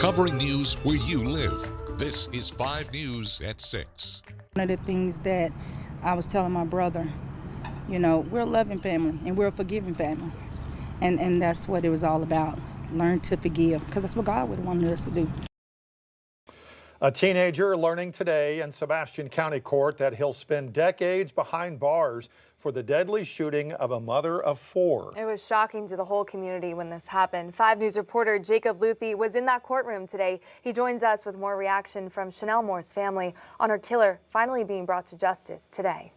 covering news where you live. This is 5 News at 6. One of the things that I was telling my brother, you know, we're a loving family and we're a forgiving family. And that's what it was all about. Learn to forgive, because that's what God would have wanted us to do. A teenager learning today in Sebastian County Court that he'll spend decades behind bars for the deadly shooting of a mother of 4. It was shocking to the whole community when this happened. 5 News reporter Jacob Luthi was in that courtroom today. He joins us with more reaction from Chanell Moore's family on her killer finally being brought to justice today.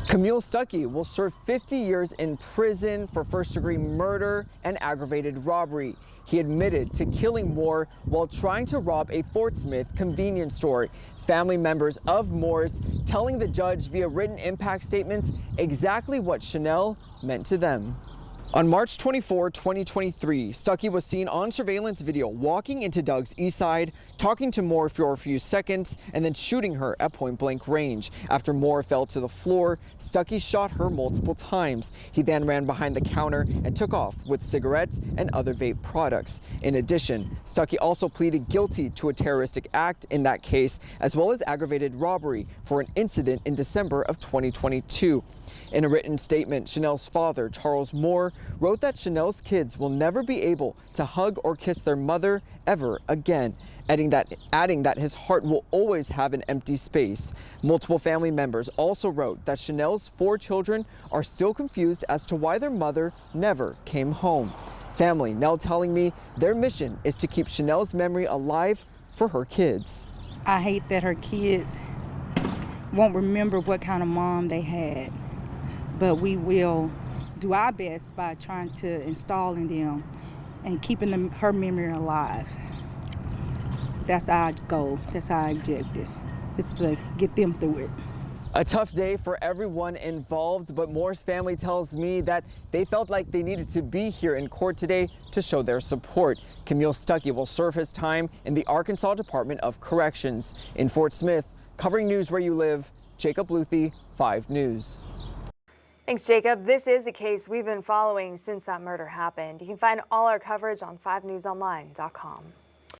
Kemuel Stucki will serve 50 years in prison for first-degree murder and aggravated robbery. He admitted to killing Moore while trying to rob a Fort Smith convenience store. Family members of Moore's telling the judge via written impact statements exactly what Chanell meant to them. On March 24, 2023, Stucki was seen on surveillance video walking into Doug's east side, talking to Moore for a few seconds, and then shooting her at point-blank range. After Moore fell to the floor, Stucki shot her multiple times. He then ran behind the counter and took off with cigarettes and other vape products. In addition, Stucki also pleaded guilty to a terroristic act in that case, as well as aggravated robbery for an incident in December of 2022. In a written statement, Chanell's father, Charles Moore, wrote that Chanell's kids will never be able to hug or kiss their mother ever again, adding that his heart will always have an empty space. Multiple family members also wrote that Chanell's 4 children are still confused as to why their mother never came home. Family now telling me their mission is to keep Chanell's memory alive for her kids. I hate that her kids won't remember what kind of mom they had, but we will do our best by trying to install in them and keeping her memory alive. That's our goal, that's our objective, is to get them through it. A tough day for everyone involved, but Moore's family tells me that they felt like they needed to be here in court today to show their support. Kemuel Stucki will serve his time in the Arkansas Department of Corrections. In Fort Smith, covering news where you live, Jacob Luthi, 5 News. Thanks, Jacob. This is a case we've been following since that murder happened. You can find all our coverage on 5newsonline.com.